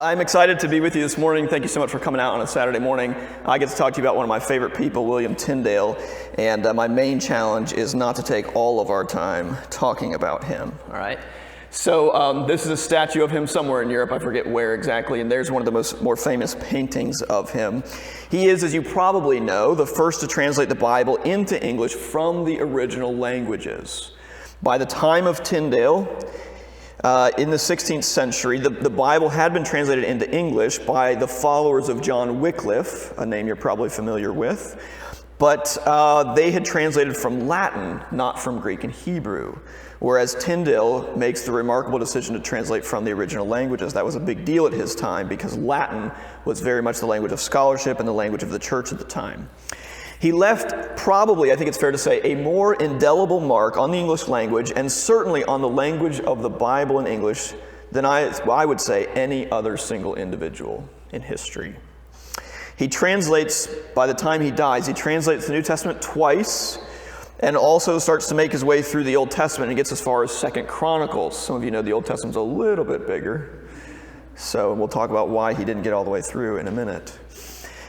I'm excited to be with you this morning. Thank you so much for coming out on a Saturday morning. I get to talk to you about one of my favorite people, William Tyndale, and my main challenge is not to take all of our time talking about him, all right? So this is a statue of him somewhere in Europe, I forget where exactly, and there's one of the more famous paintings of him. He is, as you probably know, the first to translate the Bible into English from the original languages. By the time of Tyndale, in the 16th century, the Bible had been translated into English by the followers of John Wycliffe, a name you're probably familiar with, but they had translated from Latin, not from Greek and Hebrew, whereas Tyndale makes the remarkable decision to translate from the original languages. That was a big deal at his time because Latin was very much the language of scholarship and the language of the church at the time. He left probably, I think it's fair to say, a more indelible mark on the English language and certainly on the language of the Bible in English than I would say any other single individual in history. He translates, by the time he dies, he translates the New Testament twice and also starts to make his way through the Old Testament and gets as far as 2 Chronicles. Some of you know the Old Testament's a little bit bigger, so we'll talk about why he didn't get all the way through in a minute.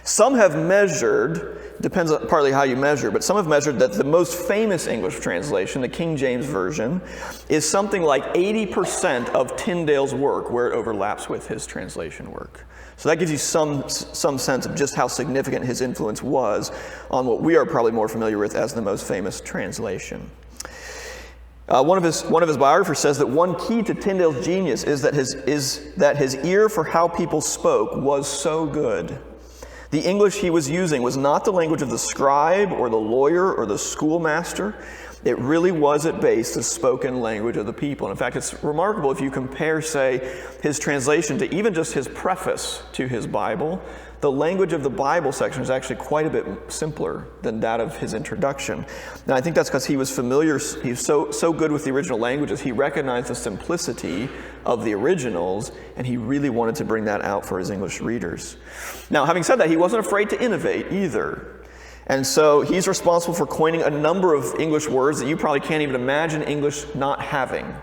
Some have measured, depends on partly how you measure, but some have measured that the most famous English translation, the King James Version, is something like 80% of Tyndale's work where it overlaps with his translation work. So that gives you some sense of just how significant his influence was on what we are probably more familiar with as the most famous translation. One of his biographers says that one key to Tyndale's genius is that his ear for how people spoke was so good. The English he was using was not the language of the scribe or the lawyer or the schoolmaster. It really was at base the spoken language of the people. And in fact, it's remarkable if you compare, say, his translation to even just his preface to his Bible. The language of the Bible section is actually quite a bit simpler than that of his introduction. And I think that's because he was familiar, he was so good with the original languages, he recognized the simplicity of the originals, and he really wanted to bring that out for his English readers. Now, having said that, he wasn't afraid to innovate either. And so he's responsible for coining a number of English words that you probably can't even imagine English not having.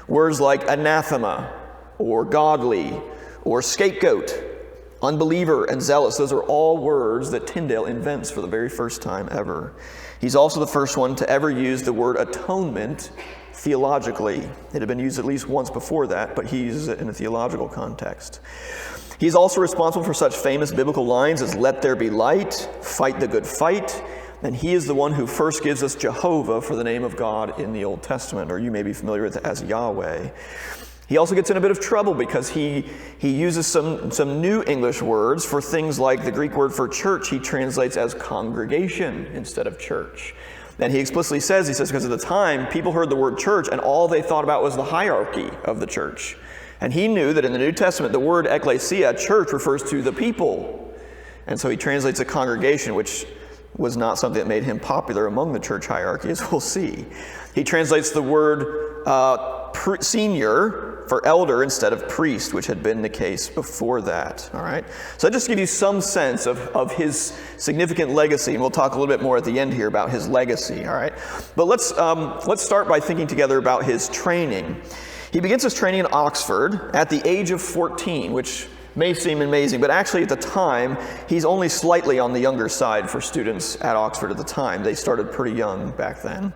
Words like anathema, or godly, or scapegoat, unbeliever, and zealous. Those are all words that Tyndale invents for the very first time ever. He's also the first one to ever use the word atonement theologically. It had been used at least once before that, but he uses it in a theological context. He's also responsible for such famous biblical lines as "Let there be light," "Fight the good fight," and he is the one who first gives us Jehovah for the name of God in the Old Testament, or you may be familiar with it as Yahweh. He also gets in a bit of trouble because he uses some new English words for things like the Greek word for church he translates as congregation instead of church. And he explicitly says, because at the time, people heard the word church and all they thought about was the hierarchy of the church. And he knew that in the New Testament, the word ecclesia, church, refers to the people. And so he translates a congregation, which was not something that made him popular among the church hierarchy, as we'll see. He translates the word senior for elder instead of priest, which had been the case before that. All right. So that just gives you some sense of his significant legacy, and we'll talk a little bit more at the end here about his legacy. All right. But let's start by thinking together about his training. He begins his training in Oxford at the age of 14, which may seem amazing, but actually at the time, he's only slightly on the younger side for students at Oxford at the time. They started pretty young back then.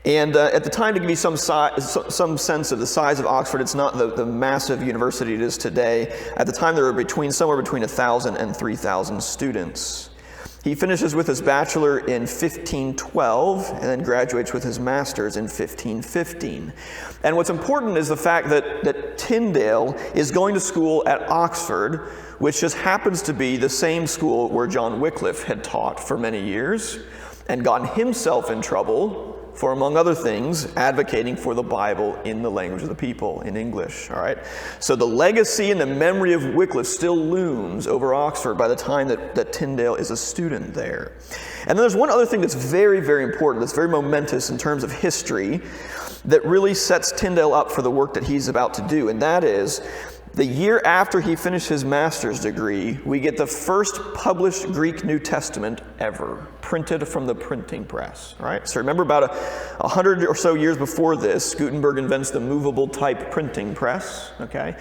And at the time, to give you some sense of the size of Oxford, it's not the massive university it is today. At the time, there were somewhere between 1,000 and 3,000 students. He finishes with his bachelor in 1512 and then graduates with his master's in 1515. And what's important is the fact that Tyndale is going to school at Oxford, which just happens to be the same school where John Wycliffe had taught for many years and gotten himself in trouble for, among other things, advocating for the Bible in the language of the people, in English, all right? So the legacy and the memory of Wycliffe still looms over Oxford by the time that Tyndale is a student there. And then there's one other thing that's very, very important, that's very momentous in terms of history, that really sets Tyndale up for the work that he's about to do, and that is The year after he finished his master's degree, we get the first published Greek New Testament ever, printed from the printing press, right? So remember, about 100 or so years before this, Gutenberg invents the movable type printing press, okay?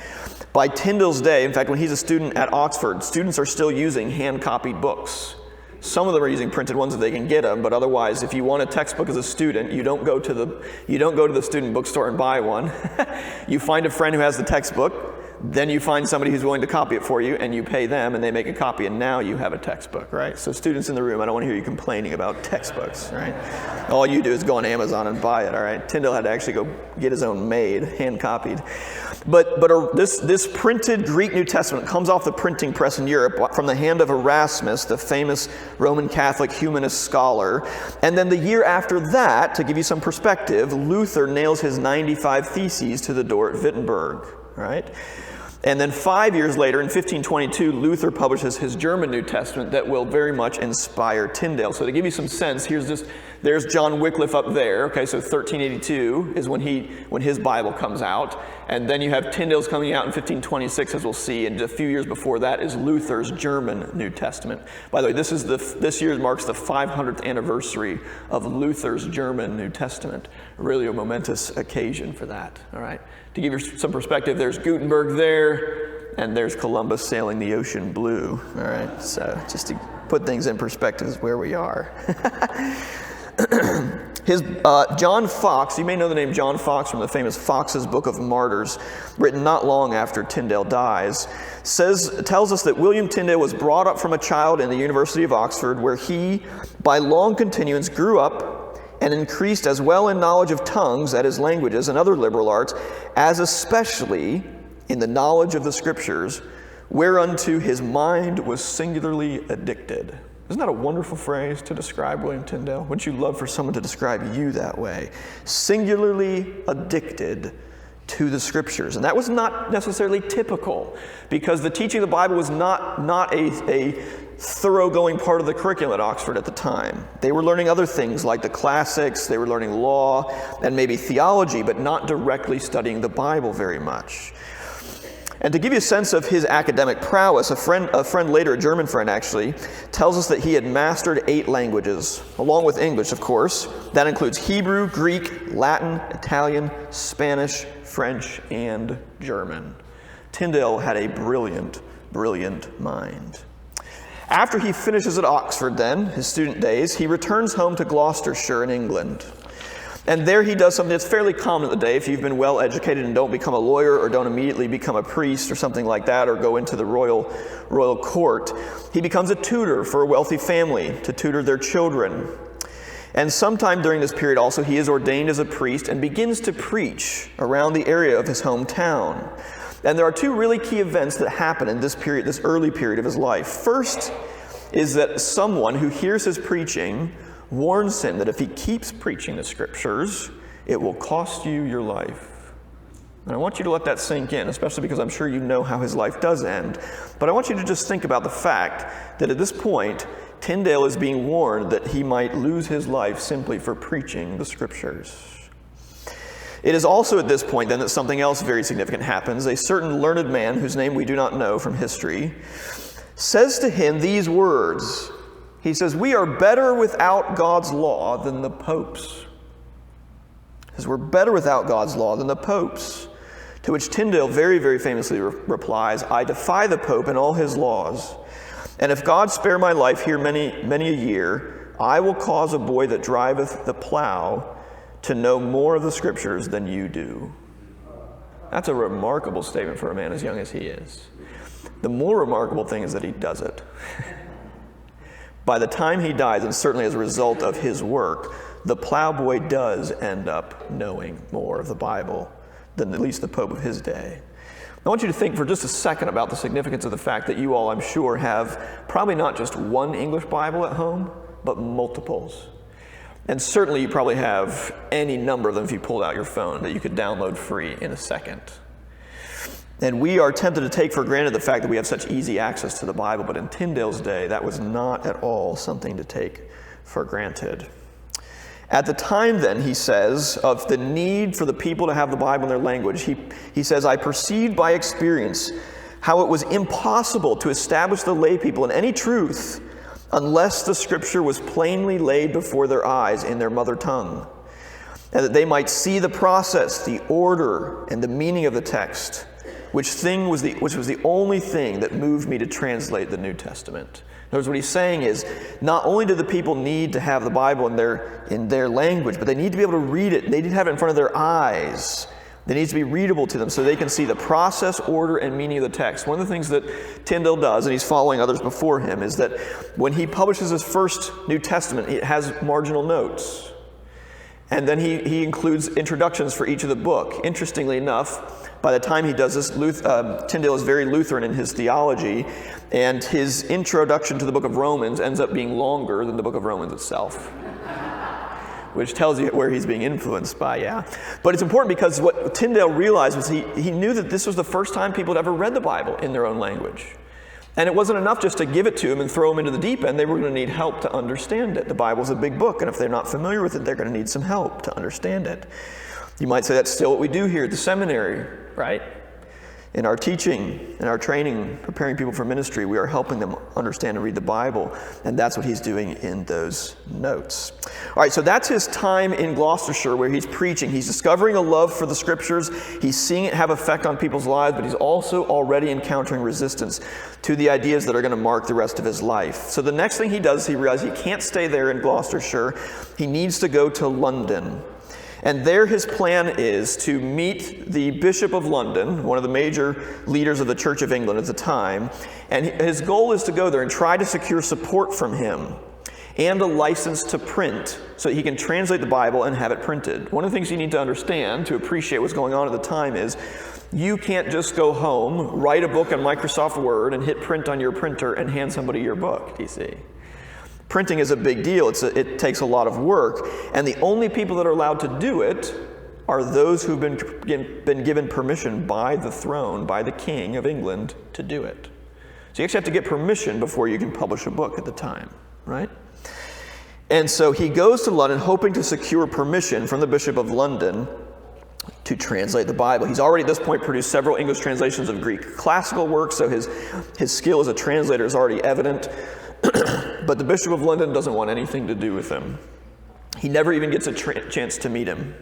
By Tyndale's day, in fact, when he's a student at Oxford, students are still using hand-copied books. Some of them are using printed ones if they can get them, but otherwise, if you want a textbook as a student, you don't go to the student bookstore and buy one. You find a friend who has the textbook, then you find somebody who's willing to copy it for you, and you pay them, and they make a copy, and now you have a textbook, right? So students in the room, I don't want to hear you complaining about textbooks, right? All you do is go on Amazon and buy it, all right? Tyndale had to actually go get his own made, hand-copied. But this printed Greek New Testament comes off the printing press in Europe from the hand of Erasmus, the famous Roman Catholic humanist scholar. And then the year after that, to give you some perspective, Luther nails his 95 Theses to the door at Wittenberg, right? And then 5 years later, in 1522, Luther publishes his German New Testament that will very much inspire Tyndale. So to give you some sense, there's John Wycliffe up there. Okay, so 1382 is when his Bible comes out. And then you have Tyndale's coming out in 1526, as we'll see. And a few years before that is Luther's German New Testament. By the way, this year marks the 500th anniversary of Luther's German New Testament. Really a momentous occasion for that, all right? To give you some perspective, there's Gutenberg there, and there's Columbus sailing the ocean blue, all right? So just to put things in perspective is where we are. John Foxe, you may know the name John Foxe from the famous Foxe's Book of Martyrs, written not long after Tyndale dies, tells us that William Tyndale was brought up from a child in the University of Oxford, where he, by long continuance, grew up and increased as well in knowledge of tongues, that is, languages, and other liberal arts, as especially in the knowledge of the Scriptures, whereunto his mind was singularly addicted. Isn't that a wonderful phrase to describe William Tyndale? Wouldn't you love for someone to describe you that way? Singularly addicted to the Scriptures. And that was not necessarily typical, because the teaching of the Bible was not a thoroughgoing part of the curriculum at Oxford at the time. They were learning other things like the classics, they were learning law, and maybe theology, but not directly studying the Bible very much. And to give you a sense of his academic prowess, a friend later, a German friend actually, tells us that he had mastered 8 languages, along with English, of course. That includes Hebrew, Greek, Latin, Italian, Spanish, French, and German. Tyndale had a brilliant, brilliant mind. After he finishes at Oxford then, his student days, he returns home to Gloucestershire in England. And there he does something that's fairly common in the day if you've been well educated and don't become a lawyer or don't immediately become a priest or something like that or go into the royal court. He becomes a tutor for a wealthy family to tutor their children. And sometime during this period also he is ordained as a priest and begins to preach around the area of his hometown. And there are 2 really key events that happen in this period, this early period of his life. First is that someone who hears his preaching warns him that if he keeps preaching the Scriptures, it will cost you your life. And I want you to let that sink in, especially because I'm sure you know how his life does end. But I want you to just think about the fact that at this point, Tyndale is being warned that he might lose his life simply for preaching the Scriptures. It is also at this point then that something else very significant happens. A certain learned man, whose name we do not know from history, says to him these words. He says, "We are better without God's law than the popes." He says, "We're better without God's law than the popes." To which Tyndale very, very famously replies, "I defy the Pope and all his laws. And if God spare my life here many, many a year, I will cause a boy that driveth the plow to know more of the Scriptures than you do." That's a remarkable statement for a man as young as he is. The more remarkable thing is that he does it. By the time he dies, and certainly as a result of his work, the plowboy does end up knowing more of the Bible than at least the Pope of his day. I want you to think for just a second about the significance of the fact that you all, I'm sure, have probably not just one English Bible at home, but multiples. And certainly you probably have any number of them if you pulled out your phone that you could download free in a second. And we are tempted to take for granted the fact that we have such easy access to the Bible, but in Tyndale's day, that was not at all something to take for granted. At the time then, he says, of the need for the people to have the Bible in their language, he says, I perceived by experience how it was impossible to establish the lay people in any truth unless the Scripture was plainly laid before their eyes in their mother tongue, and that they might see the process, the order, and the meaning of the text, which was the only thing that moved me to translate the New Testament. In other words, what he's saying is, not only do the people need to have the Bible in their language, but they need to be able to read it. They need to have it in front of their eyes. It needs to be readable to them so they can see the process, order, and meaning of the text. One of the things that Tyndale does, and he's following others before him, is that when he publishes his first New Testament, it has marginal notes. And then he includes introductions for each of the book. Interestingly enough, by the time he does this, Tyndale is very Lutheran in his theology, and his introduction to the book of Romans ends up being longer than the book of Romans itself, which tells you where he's being influenced by, yeah. But it's important because what Tyndale realized was he knew that this was the first time people had ever read the Bible in their own language. And it wasn't enough just to give it to them and throw them into the deep end. They were going to need help to understand it. The Bible's a big book, and if they're not familiar with it, they're going to need some help to understand it. You might say that's still what we do here at the seminary, right? In our teaching, in our training, preparing people for ministry, we are helping them understand and read the Bible, and that's what he's doing in those notes. All right, so that's his time in Gloucestershire where he's preaching. He's discovering a love for the Scriptures. He's seeing it have effect on people's lives, but he's also already encountering resistance to the ideas that are going to mark the rest of his life. So the next thing he does, he realizes he can't stay there in Gloucestershire. He needs to go to London. And there his plan is to meet the Bishop of London, one of the major leaders of the Church of England at the time, and his goal is to go there and try to secure support from him and a license to print so that he can translate the Bible and have it printed. One of the things you need to understand to appreciate what's going on at the time is you can't just go home, write a book on Microsoft Word, and hit print on your printer and hand somebody your book, do you see? Printing is a big deal. It takes a lot of work. And the only people that are allowed to do it are those who've been given permission by the throne, by the King of England, to do it. So you actually have to get permission before you can publish a book at the time, right? And so he goes to London hoping to secure permission from the Bishop of London to translate the Bible. He's already at this point produced several English translations of Greek classical works, so his skill as a translator is already evident. But the Bishop of London doesn't want anything to do with him. He never even gets a chance to meet him.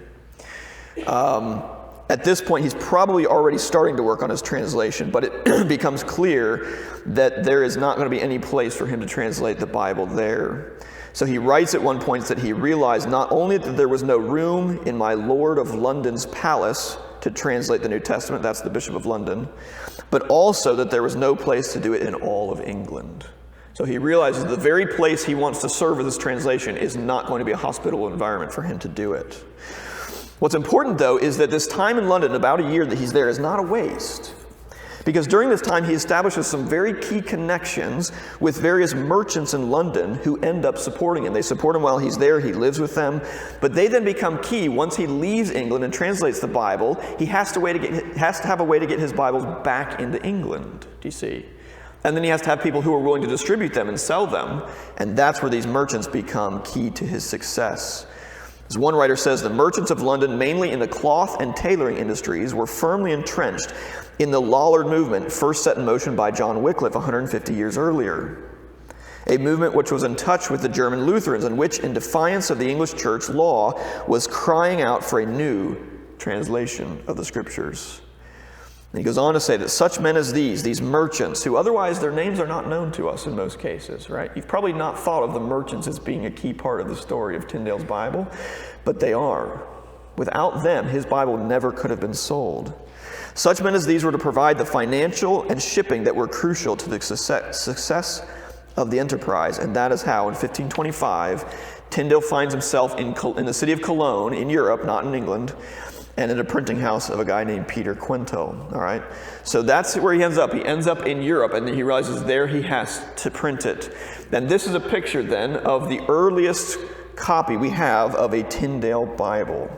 At this point, he's probably already starting to work on his translation, but it becomes clear that there is not going to be any place for him to translate the Bible there. So he writes at one point that he realized not only that there was no room in my Lord of London's palace to translate the New Testament, that's the Bishop of London, but also that there was no place to do it in all of England. So he realizes the very place he wants to serve with this translation is not going to be a hospitable environment for him to do it. What's important, though, is that this time in London, about a year that he's there, is not a waste. Because during this time, he establishes some very key connections with various merchants in London who end up supporting him. They support him while he's there. He lives with them. But they then become key. Once he leaves England and translates the Bible, he has to have a way to get his Bibles back into England. Do you see? And then he has to have people who are willing to distribute them and sell them. And that's where these merchants become key to his success. As one writer says, the merchants of London, mainly in the cloth and tailoring industries, were firmly entrenched in the Lollard movement first set in motion by John Wycliffe 150 years earlier. A movement which was in touch with the German Lutherans and which, in defiance of the English church law, was crying out for a new translation of the Scriptures. And he goes on to say that such men as these merchants, who otherwise their names are not known to us in most cases, right? You've probably not thought of the merchants as being a key part of the story of Tyndale's Bible, but they are. Without them, his Bible never could have been sold. Such men as these were to provide the financial and shipping that were crucial to the success of the enterprise, and that is how, in 1525, Tyndale finds himself in the city of Cologne, in Europe, not in England, and in a printing house of a guy named Peter Quinto, all right? So that's where he ends up. He ends up in Europe, and he realizes there he has to print it. And this is a picture, then, of the earliest copy we have of a Tyndale Bible.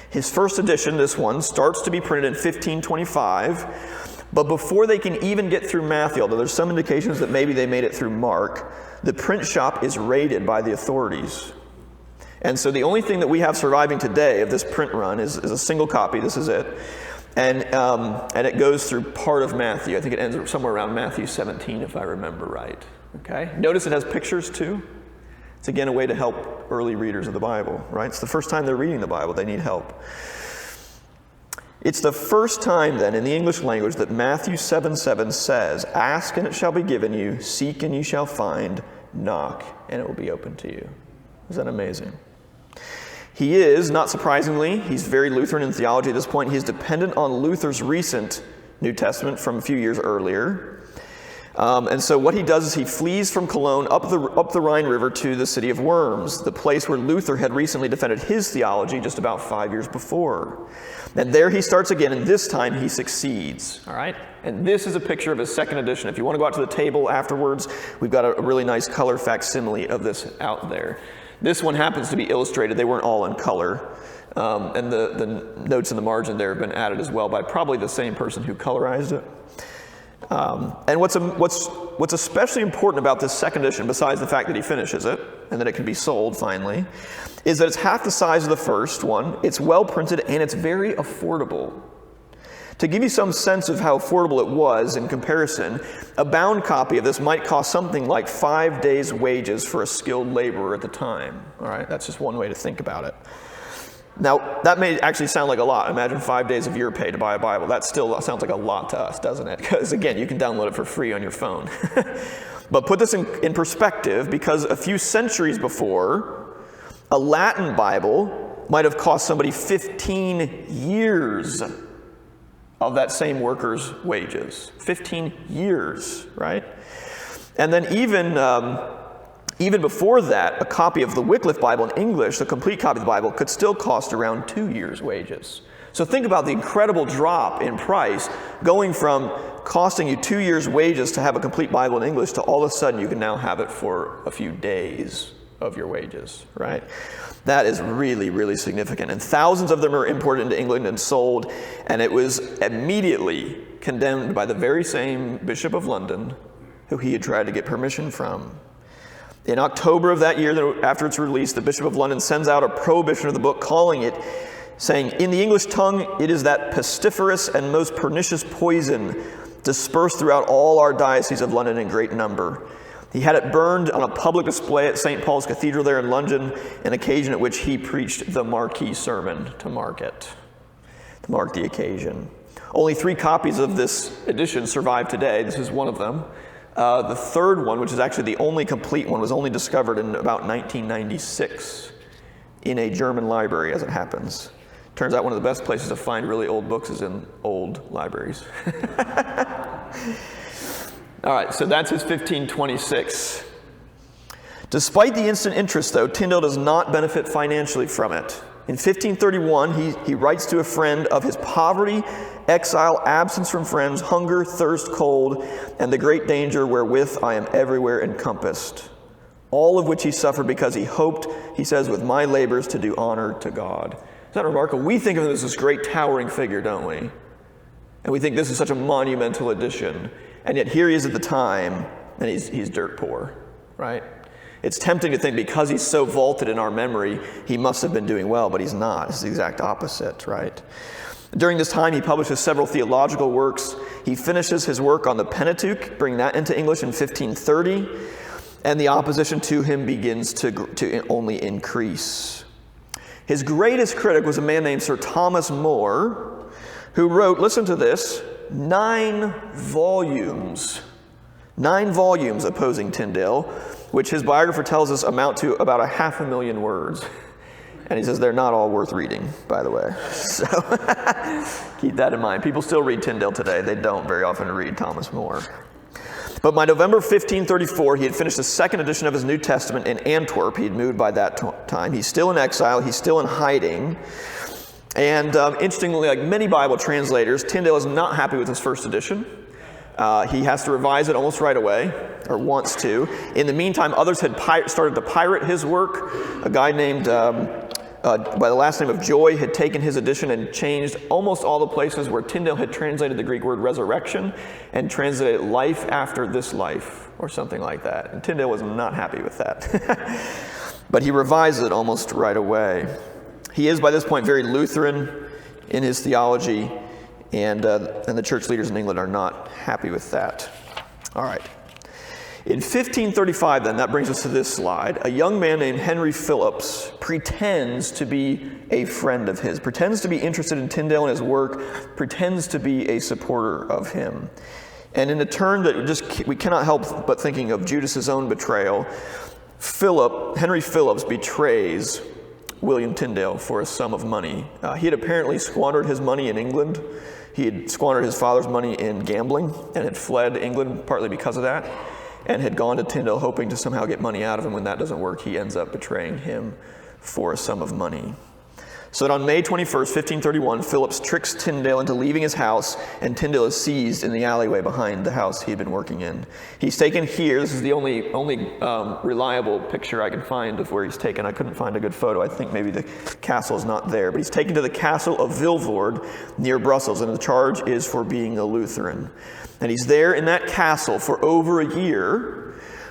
His first edition, this one, starts to be printed in 1525, but before they can even get through Matthew, although there's some indications that maybe they made it through Mark, the print shop is raided by the authorities. And so the only thing that we have surviving today of this print run is a single copy. This is it. And it goes through part of Matthew. I think it ends somewhere around Matthew 17, if I remember right. Okay? Notice it has pictures too. It's again a way to help early readers of the Bible, right? It's the first time they're reading the Bible. They need help. It's the first time then in the English language that Matthew 7:7 says, "Ask and it shall be given you, seek and you shall find, knock and it will be open to you." Isn't that amazing? He is, not surprisingly, he's very Lutheran in theology at this point. He's dependent on Luther's recent New Testament from a few years earlier. And so what he does is he flees from Cologne up the Rhine River to the city of Worms, the place where Luther had recently defended his theology just about 5 years before. And there he starts again, and this time he succeeds. All right? And this is a picture of his second edition. If you want to go out to the table afterwards, we've got a really nice color facsimile of this out there. This one happens to be illustrated. They weren't all in color. And the notes in the margin there have been added as well by probably the same person who colorized it. And what's especially important about this second edition, besides the fact that he finishes it and that it can be sold finally, is that it's half the size of the first one, it's well printed, and it's very affordable. To give you some sense of how affordable it was in comparison, a bound copy of this might cost something like 5 days' wages for a skilled laborer at the time. All right, that's just one way to think about it. Now, that may actually sound like a lot. Imagine 5 days of your pay to buy a Bible. That still sounds like a lot to us, doesn't it? Because, again, you can download it for free on your phone. But put this in perspective, because a few centuries before, a Latin Bible might have cost somebody 15 years of that same worker's wages. 15 years, right? And then even before that, a copy of the Wycliffe Bible in English, the complete copy of the Bible, could still cost around 2 years' wages. So think about the incredible drop in price going from costing you 2 years' wages to have a complete Bible in English to all of a sudden you can now have it for a few days of your wages, right? That is really, really significant. And thousands of them are imported into England and sold, and it was immediately condemned by the very same Bishop of London who he had tried to get permission from. In October of that year, after its release, the Bishop of London sends out a prohibition of the book, calling it, saying, "In the English tongue, it is that pestiferous and most pernicious poison dispersed throughout all our diocese of London in great number." He had it burned on a public display at St. Paul's Cathedral there in London, an occasion at which he preached the marquee sermon to mark the occasion. Only 3 copies of this edition survive today. This is one of them. The third one, which is actually the only complete one, was only discovered in about 1996 in a German library, as it happens. Turns out one of the best places to find really old books is in old libraries. All right, so that's his 1526. Despite the instant interest, though, Tyndale does not benefit financially from it. In 1531, he writes to a friend of his poverty, exile, absence from friends, hunger, thirst, cold, and the great danger wherewith I am everywhere encompassed. All of which he suffered because he hoped, he says, with my labors to do honor to God. Isn't that remarkable? We think of him as this great towering figure, don't we? And we think this is such a monumental addition. And yet here he is at the time, and he's dirt poor, right? It's tempting to think because he's so vaulted in our memory, he must have been doing well, but he's not. It's the exact opposite, right? During this time, he publishes several theological works. He finishes his work on the Pentateuch, bringing that into English in 1530, and the opposition to him begins to only increase. His greatest critic was a man named Sir Thomas More, who wrote, listen to this, 9 volumes. 9 volumes opposing Tyndale, which his biographer tells us amount to about 500,000 words. And he says they're not all worth reading, by the way. So keep that in mind. People still read Tyndale today. They don't very often read Thomas More. But by November 1534, he had finished the second edition of his New Testament in Antwerp. He'd moved by that time. He's still in exile. He's still in hiding. And interestingly, like many Bible translators, Tyndale is not happy with his first edition. He has to revise it almost right away, or wants to. In the meantime, others had started to pirate his work. A guy named, by the last name of Joy, had taken his edition and changed almost all the places where Tyndale had translated the Greek word resurrection and translated life after this life, or something like that. And Tyndale was not happy with that. but he revises it almost right away. He is by this point very Lutheran in his theology, and the church leaders in England are not happy with that. All right. In 1535, then, that brings us to this slide. A young man named Henry Phillips pretends to be a friend of his, pretends to be interested in Tyndale and his work, pretends to be a supporter of him. And in a turn that we cannot help but thinking of Judas's own betrayal, Henry Phillips betrays William Tyndale for a sum of money. He had apparently squandered his money in England. He had squandered his father's money in gambling and had fled England partly because of that, and had gone to Tyndale hoping to somehow get money out of him. When that doesn't work, he ends up betraying him for a sum of money. So that on May 21st, 1531, Phillips tricks Tyndale into leaving his house, and Tyndale is seized in the alleyway behind the house he had been working in. He's taken here. This is the only reliable picture I can find of where he's taken. I couldn't find a good photo. I think maybe the castle is not there. But he's taken to the castle of Vilvoorde near Brussels, and the charge is for being a Lutheran. And he's there in that castle for over a year,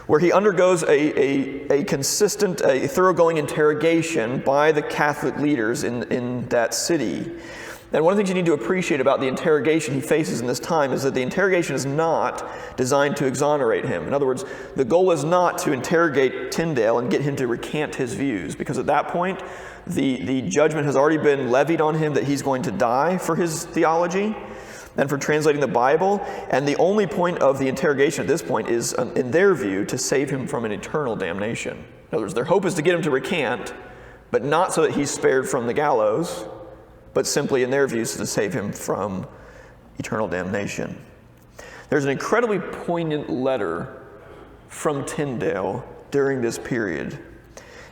where he undergoes a consistent, a thoroughgoing interrogation by the Catholic leaders in that city. And one of the things you need to appreciate about the interrogation he faces in this time is that the interrogation is not designed to exonerate him. In other words, the goal is not to interrogate Tyndale and get him to recant his views, because at that point, the judgment has already been levied on him that he's going to die for his theology and for translating the Bible, and the only point of the interrogation at this point is, in their view, to save him from an eternal damnation. In other words, their hope is to get him to recant, but not so that he's spared from the gallows, but simply, in their views, to save him from eternal damnation. There's an incredibly poignant letter from Tyndale during this period.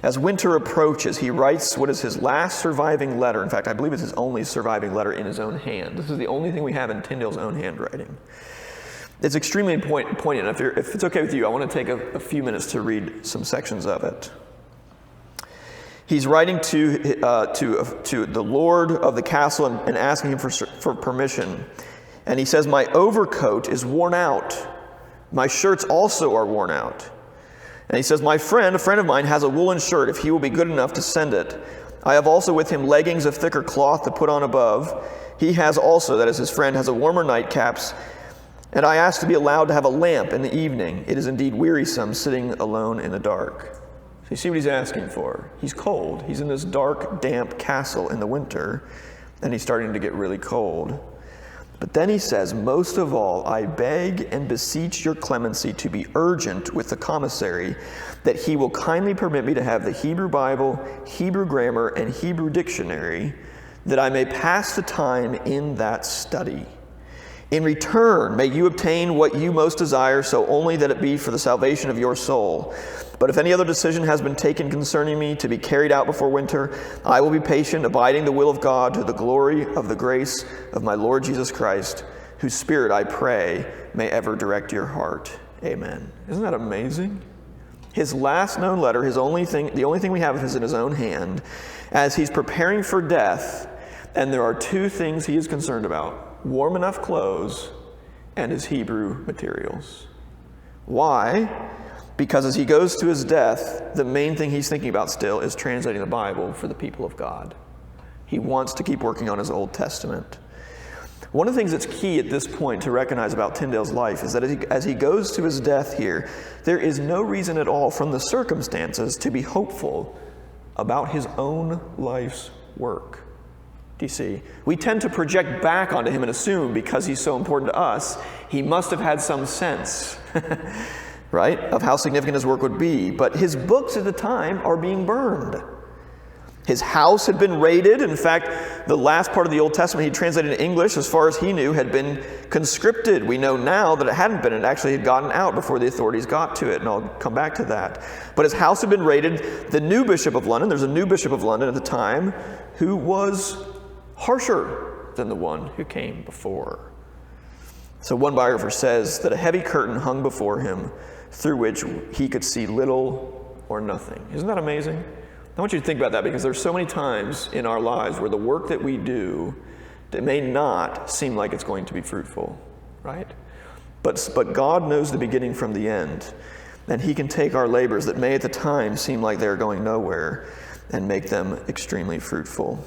As winter approaches, he writes what is his last surviving letter. In fact, I believe it's his only surviving letter in his own hand. This is the only thing we have in Tyndale's own handwriting. It's extremely poignant. If it's okay with you, I want to take a few minutes to read some sections of it. He's writing to the lord of the castle and asking him for permission. And he says, "My overcoat is worn out. My shirts also are worn out." And he says, a friend of mine, has a woolen shirt, if he will be good enough to send it. I have also with him leggings of thicker cloth to put on above. He has also, that is his friend, has a warmer nightcaps. And I ask to be allowed to have a lamp in the evening. It is indeed wearisome sitting alone in the dark. So you see what he's asking for. He's cold. He's in this dark, damp castle in the winter, and he's starting to get really cold. But then he says, "Most of all, I beg and beseech your clemency to be urgent with the commissary, that he will kindly permit me to have the Hebrew Bible, Hebrew grammar, and Hebrew dictionary, that I may pass the time in that study. In return, may you obtain what you most desire, so only that it be for the salvation of your soul. But if any other decision has been taken concerning me to be carried out before winter, I will be patient, abiding the will of God, to the glory of the grace of my Lord Jesus Christ, whose Spirit, I pray, may ever direct your heart. Amen." Isn't that amazing? His last known letter, the only thing we have is in his own hand, as he's preparing for death, and there are two things he is concerned about: warm enough clothes and his Hebrew materials. Why? Because as he goes to his death, the main thing he's thinking about still is translating the Bible for the people of God. He wants to keep working on his Old Testament. One of the things that's key at this point to recognize about Tyndale's life is that as he goes to his death here, there is no reason at all from the circumstances to be hopeful about his own life's work. Do you see? We tend to project back onto him and assume, because he's so important to us, he must have had some sense right, of how significant his work would be. But his books at the time are being burned. His house had been raided. In fact, the last part of the Old Testament he translated into English, as far as he knew, had been conscripted. We know now that it hadn't been. It actually had gotten out before the authorities got to it, and I'll come back to that. But his house had been raided. The new Bishop of London, there's a new Bishop of London at the time, who was harsher than the one who came before. So one biographer says that a heavy curtain hung before him, through which he could see little or nothing. Isn't that amazing? I want you to think about that, because there's so many times in our lives where the work that we do, that may not seem like it's going to be fruitful, right? But God knows the beginning from the end. and he can take our labors that may at the time seem like they're going nowhere and make them extremely fruitful.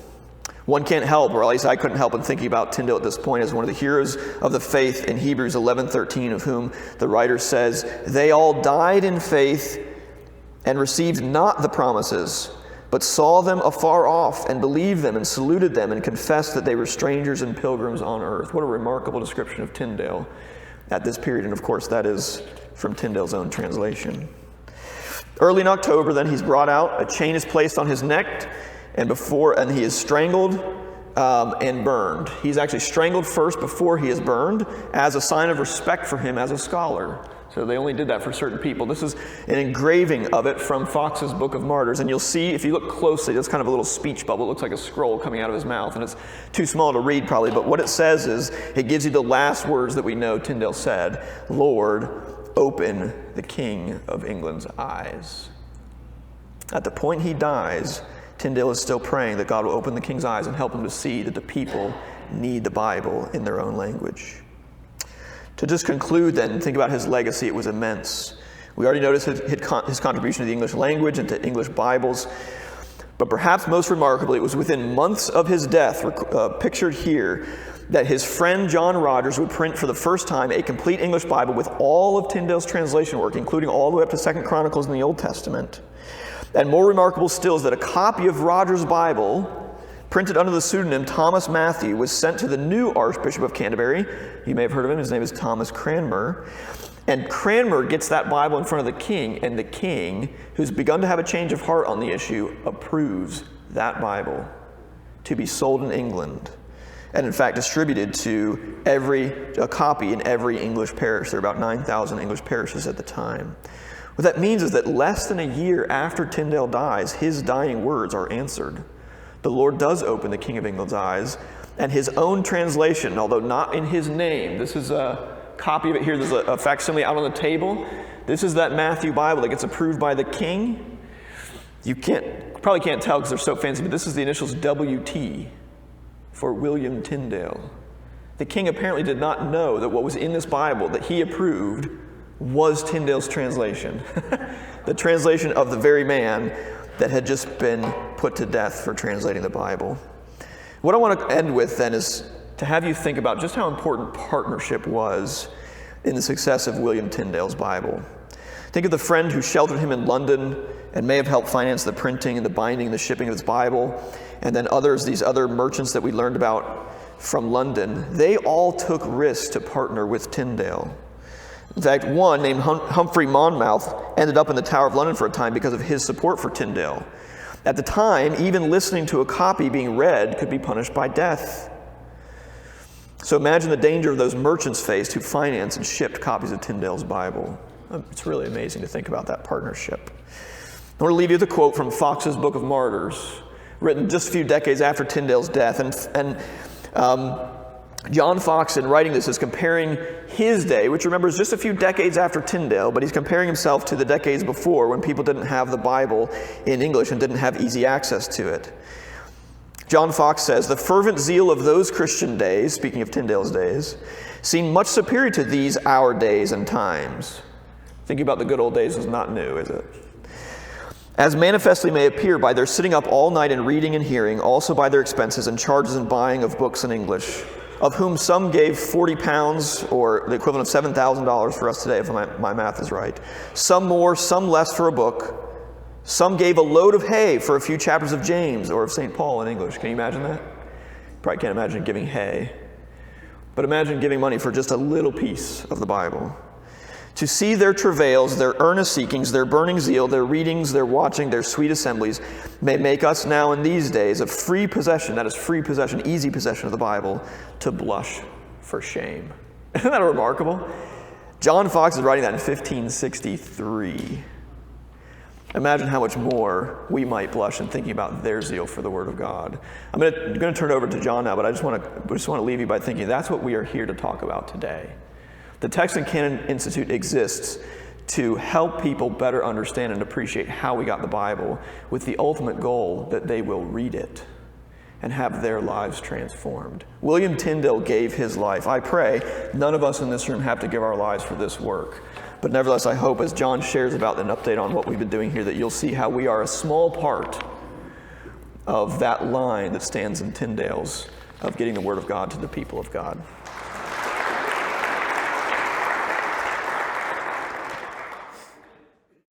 One can't help, or at least I couldn't help but thinking about Tyndale at this point as one of the heroes of the faith in Hebrews 11:13, of whom the writer says, "They all died in faith and received not the promises, but saw them afar off and believed them and saluted them and confessed that they were strangers and pilgrims on earth." What a remarkable description of Tyndale at this period, and of course that is from Tyndale's own translation. Early in October, then, he's brought out, a chain is placed on his neck, and he is strangled and burned. He's actually strangled first before he is burned as a sign of respect for him as a scholar. So they only did that for certain people. This is an engraving of it from Fox's Book of Martyrs. And you'll see, if you look closely, there's kind of a little speech bubble. It looks like a scroll coming out of his mouth. And it's too small to read probably. But what it says is, it gives you the last words that we know Tyndale said: "Lord, open the King of England's eyes." At the point he dies, Tyndale is still praying that God will open the king's eyes and help him to see that the people need the Bible in their own language. To just conclude then, think about his legacy. It was immense. We already noticed his contribution to the English language and to English Bibles. But perhaps most remarkably, it was within months of his death, pictured here, that his friend John Rogers would print for the first time a complete English Bible with all of Tyndale's translation work, including all the way up to 2 Chronicles in the Old Testament. And more remarkable still is that a copy of Rogers' Bible, printed under the pseudonym Thomas Matthew, was sent to the new Archbishop of Canterbury. You may have heard of him. His name is Thomas Cranmer. And Cranmer gets that Bible in front of the king, and the king, who's begun to have a change of heart on the issue, approves that Bible to be sold in England, and in fact distributed to a copy in every English parish. There are about 9,000 English parishes at the time. What that means is that less than a year after Tyndale dies, his dying words are answered. The Lord does open the King of England's eyes, and his own translation, although not in his name, this is a copy of it here. There's a facsimile out on the table. This is that Matthew Bible that gets approved by the king. You probably can't tell because they're so fancy, but this is the initials WT for William Tyndale. The king apparently did not know that what was in this Bible that he approved was Tyndale's translation. The translation of the very man that had just been put to death for translating the Bible. What I want to end with then is to have you think about just how important partnership was in the success of William Tyndale's Bible. Think of the friend who sheltered him in London and may have helped finance the printing and the binding and the shipping of his Bible, and then these other merchants that we learned about from London. They all took risks to partner with Tyndale. In fact, one named Humphrey Monmouth ended up in the Tower of London for a time because of his support for Tyndale. At the time, even listening to a copy being read could be punished by death. So imagine the danger those merchants faced who financed and shipped copies of Tyndale's Bible. It's really amazing to think about that partnership. I want to leave you with a quote from Fox's Book of Martyrs, written just a few decades after Tyndale's death. And John Fox, in writing this, is comparing his day, which remember is just a few decades after Tyndale, but he's comparing himself to the decades before when people didn't have the Bible in English and didn't have easy access to it. John Fox says, "The fervent zeal of those Christian days," speaking of Tyndale's days, "seemed much superior to these our days and times." Thinking about the good old days is not new, is it? "As manifestly may appear by their sitting up all night and reading and hearing, also by their expenses and charges and buying of books in English, of whom some gave 40 pounds, or the equivalent of $7,000 for us today, if my math is right. Some more, some less for a book. Some gave a load of hay for a few chapters of James or of St. Paul in English." Can you imagine that? Probably can't imagine giving hay. But imagine giving money for just a little piece of the Bible. "To see their travails, their earnest seekings, their burning zeal, their readings, their watching, their sweet assemblies, may make us now in these days of free possession," that is free possession, easy possession of the Bible, "to blush for shame." Isn't that remarkable? John Fox is writing that in 1563. Imagine how much more we might blush in thinking about their zeal for the Word of God. I'm going to turn it over to John now, but I just want to leave you by thinking that's what we are here to talk about today. The Text and Canon Institute exists to help people better understand and appreciate how we got the Bible, with the ultimate goal that they will read it and have their lives transformed. William Tyndale gave his life. I pray none of us in this room have to give our lives for this work. But nevertheless, I hope as John shares about an update on what we've been doing here, that you'll see how we are a small part of that line that stands in Tyndale's of getting the Word of God to the people of God.